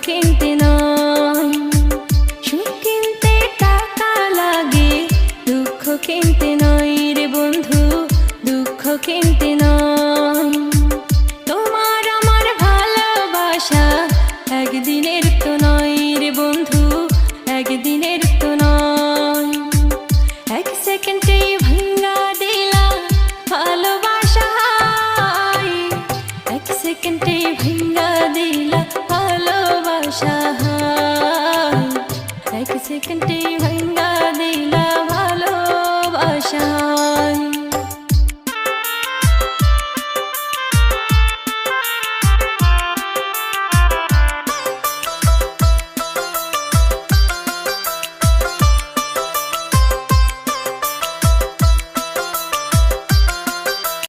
কিনতে নয়। সুখ কিনতে টাকা লাগে, দুঃখ কিনতে নয় রে বন্ধু, দুঃখ কিনতে নয়। তোমার আমার ভালোবাসা একদিনের তো নয় রে বন্ধু, একদিনের তো নয়। এক সেকেন্ডে ভাঙা দিলা ভালোবাসা, এক সেকেন্ডে ভাঙা দিলা ভালোবাসা, এক সেকেন্ডে